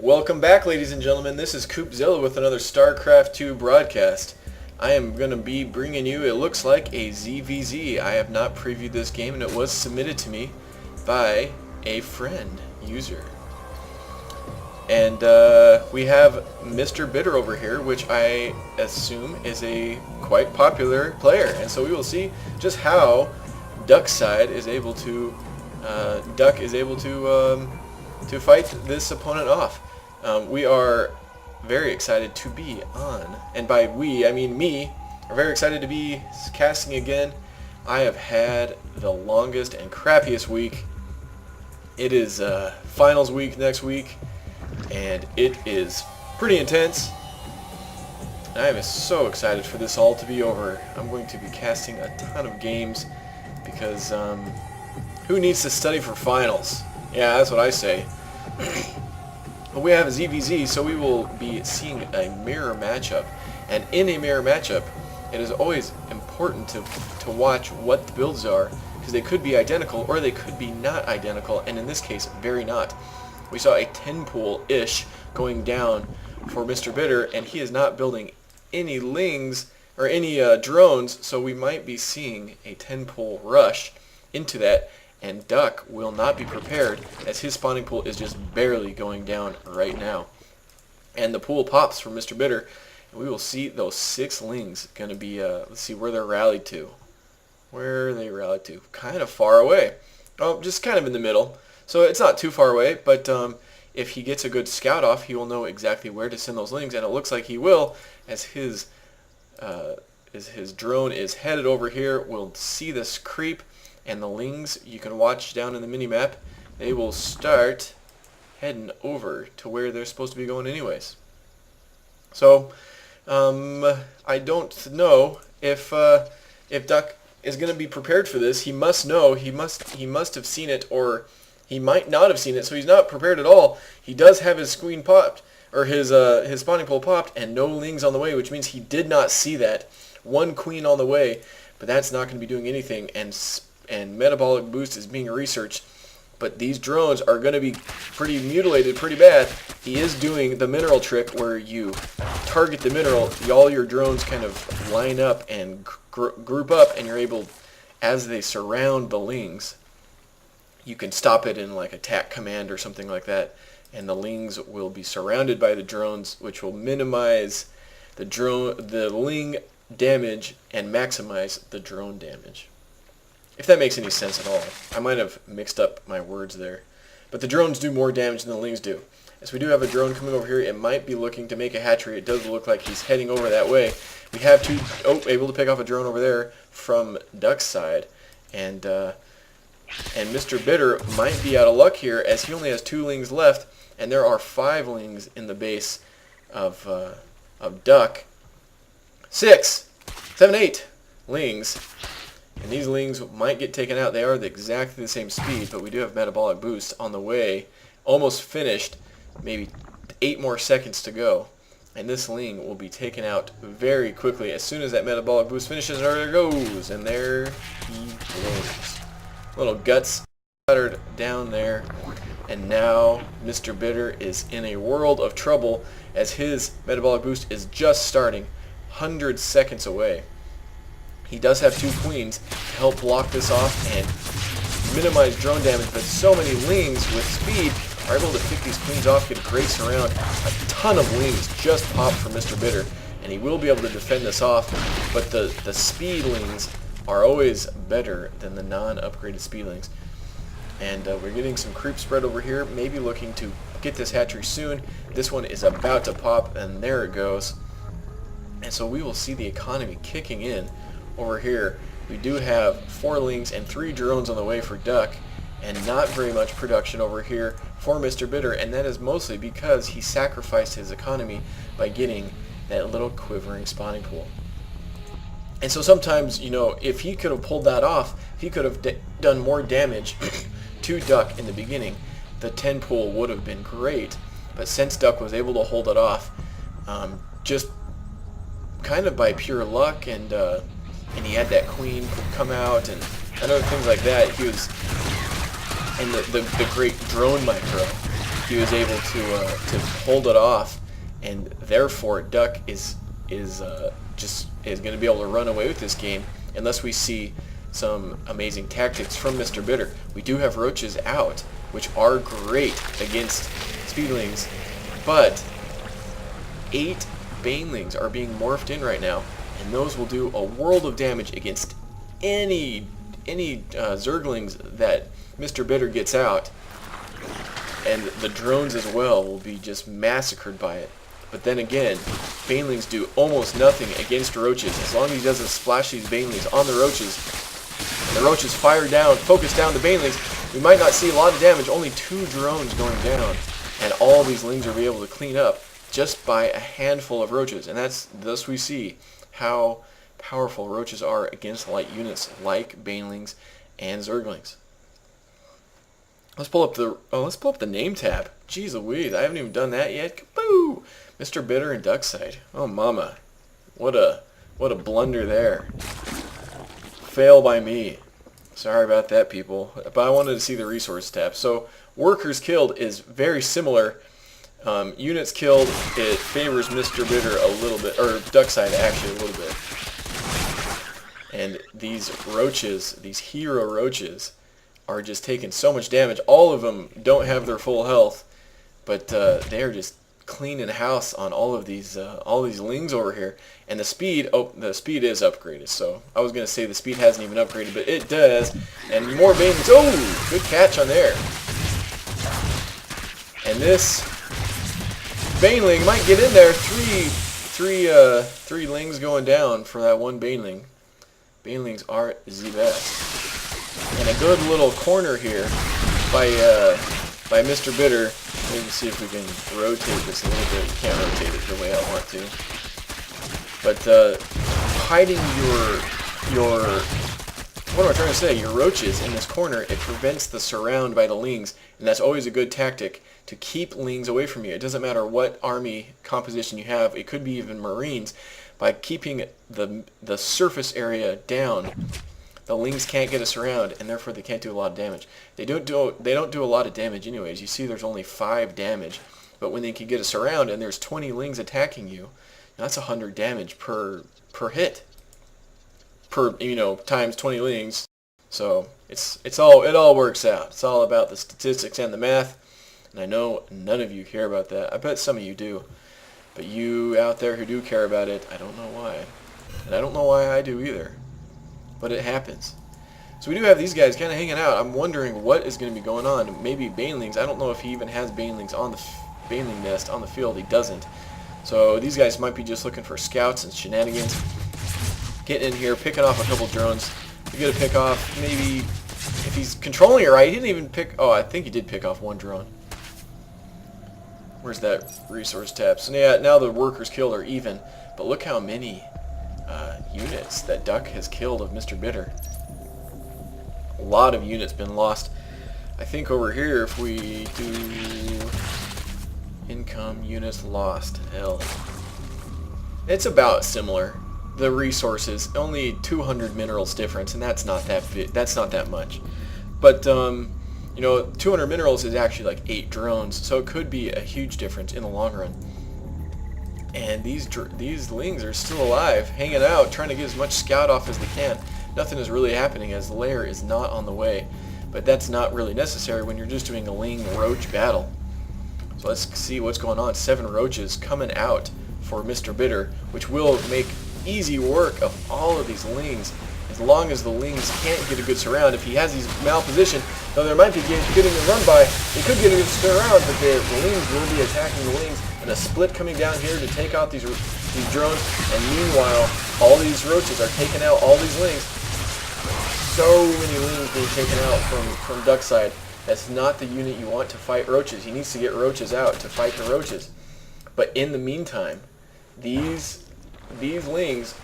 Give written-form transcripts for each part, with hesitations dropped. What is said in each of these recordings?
Welcome back, ladies and gentlemen. This is coopzilla with another StarCraft 2 broadcast. I am going to be bringing you, it looks like, a ZVZ. I have not previewed this game, and it was submitted to me by a friend, user. And we have MrBitter over here, which I assume is a quite popular player. And so we will see just how Duck's side is able to, to fight this opponent off. We are very excited to be on, and by we, I mean me, are very excited to be casting again. I have had the longest and crappiest week. It is finals week next week, and it is pretty intense. I am so excited for this all to be over. I'm going to be casting a ton of games because who needs to study for finals? Yeah, that's what I say. But we have a ZVZ, so we will be seeing a mirror matchup. And in a mirror matchup, it is always important to watch what the builds are, because they could be identical or they could be not identical, and in this case, very not. We saw a 10-pool-ish going down for MrBitter, and he is not building any lings or any drones, so we might be seeing a 10-pool rush into that. And Duck will not be prepared, as his spawning pool is just barely going down right now. And the pool pops for MrBitter, and we will see those 6 lings going to be, let's see where they're rallied to. Where are they rallied to? Kind of far away. Oh, just kind of in the middle. So it's not too far away, but if he gets a good scout off, he will know exactly where to send those lings, and it looks like he will, as his drone is headed over here. We'll see this creep. And the lings, you can watch down in the mini-map, they will start heading over to where they're supposed to be going anyways. So, I don't know if Duck is going to be prepared for this. He must know, he must have seen it, or he might not have seen it, so he's not prepared at all. He does have his queen popped, or his spawning pole popped, and no lings on the way, which means he did not see that. 1 queen on the way, but that's not going to be doing anything, and metabolic boost is being researched, but these drones are going to be pretty mutilated pretty bad. He is doing the mineral trick where you target the mineral, all your drones kind of line up and group up, and you're able, as they surround the lings, you can stop it in like attack command or something like that, and the lings will be surrounded by the drones, which will minimize the ling damage and maximize the drone damage. If that makes any sense at all. I might have mixed up my words there. But the drones do more damage than the lings do. As we do have a drone coming over here, it might be looking to make a hatchery. It does look like he's heading over that way. We have able to pick off a drone over there from Duck's side. And MrBitter might be out of luck here, as he only has 2 lings left, and there are 5 lings in the base of Duck. 6, 7, 8 lings. And these lings might get taken out. They are exactly the same speed, but we do have metabolic boost on the way. Almost finished. Maybe 8 more seconds to go. And this ling will be taken out very quickly. As soon as that metabolic boost finishes, there it goes. And there he blows. Little guts scattered down there. And now MrBitter is in a world of trouble, as his metabolic boost is just starting. 100 seconds away. He does have 2 queens to help block this off and minimize drone damage, but so many lings with speed are able to pick these queens off, get a great surround. A ton of lings just popped for MrBitter, and he will be able to defend this off, but the speed lings are always better than the non-upgraded speed lings. And we're getting some creep spread over here, maybe looking to get this hatchery soon. This one is about to pop, and there it goes. And so we will see the economy kicking in. Over here, we do have 4 lings and 3 drones on the way for Duck, and not very much production over here for MrBitter, and that is mostly because he sacrificed his economy by getting that little quivering spawning pool. And so sometimes, you know, if he could have pulled that off, he could have done more damage to Duck in the beginning. The 10 pool would have been great, but since Duck was able to hold it off, just kind of by pure luck, and he had that queen come out and other things like that. He was, and the great drone micro. he was able to hold it off, and therefore Duck is going to be able to run away with this game unless we see some amazing tactics from MrBitter. We do have roaches out, which are great against speedlings, but 8 banelings are being morphed in right now, and those will do a world of damage against any zerglings that MrBitter gets out, and the drones as well will be just massacred by it. But then again, banelings do almost nothing against roaches. As long as he doesn't splash these banelings on the roaches, and the roaches focus down the banelings, we might not see a lot of damage, only 2 drones going down, and all these lings are able to clean up just by a handful of roaches. And thus we see how powerful roaches are against light units like banelings and zerglings. Let's pull up the name tab. Jeez Louise, I haven't even done that yet. Kaboo! MrBitter and Duckside. Oh mama, what a blunder there. Fail by me. Sorry about that, people. But I wanted to see the resource tab. So workers killed is very similar. Units killed, it favors MrBitter a little bit, or Duckside actually a little bit. And these roaches, these hero roaches, are just taking so much damage. All of them don't have their full health, but they are just cleaning house on all these lings over here. And the speed is upgraded. So I was gonna say the speed hasn't even upgraded, but it does. And more banelings. Oh, good catch on there. And this baneling might get in there. Three lings going down for that one baneling. Banelings are the best. And a good little corner here by MrBitter. Maybe see if we can rotate this a little bit. We can't rotate it the way I want to. But hiding what am I trying to say? Your roaches in this corner, it prevents the surround by the lings, and that's always a good tactic to keep lings away from you. It doesn't matter what army composition you have. It could be even Marines. By keeping the surface area down, the lings can't get a surround, and therefore they can't do a lot of damage. They don't do a lot of damage anyways. You see there's only 5 damage, but when they can get a surround and there's 20 lings attacking you, that's 100 damage per hit. Times 20 lings. So it all works out. It's all about the statistics and the math. And I know none of you care about that. I bet some of you do. But you out there who do care about it, I don't know why. And I don't know why I do either. But it happens. So we do have these guys kind of hanging out. I'm wondering what is going to be going on. Maybe banelings. I don't know if he even has banelings on the baneling nest on the field. He doesn't. So these guys might be just looking for scouts and shenanigans. Getting in here, picking off a couple drones. We get a pick off. Maybe if he's controlling it right, he didn't even pick. Oh, I think he did pick off one drone. Where's that resource tab? So yeah, now the workers killed are even. But look how many units that Duck has killed of MrBitter. A lot of units been lost. I think over here, if we do income units lost, hell, it's about similar. The resources, only 200 minerals difference, and that's not that big. That's not that much. But 200 minerals is actually like 8 drones, so it could be a huge difference in the long run. And these lings are still alive, hanging out, trying to get as much scout off as they can. Nothing is really happening as the lair is not on the way. But that's not really necessary when you're just doing a ling-roach battle. So let's see what's going on. 7 roaches coming out for MrBitter, which will make easy work of all of these lings. As long as the lings can't get a good surround, if he has these malpositioned, though there might be getting a run by, he could get a good surround, but the lings will be attacking the lings, and a split coming down here to take out these drones, and meanwhile, all these roaches are taking out all these lings. So many lings being taken out from Duckside. That's not the unit you want to fight roaches. He needs to get roaches out to fight the roaches. But in the meantime, these lings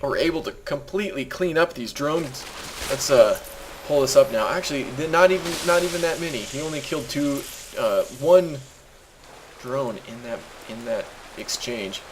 are able to completely clean up these drones. Let's pull this up now. Actually, not even that many. He only killed one drone in that exchange.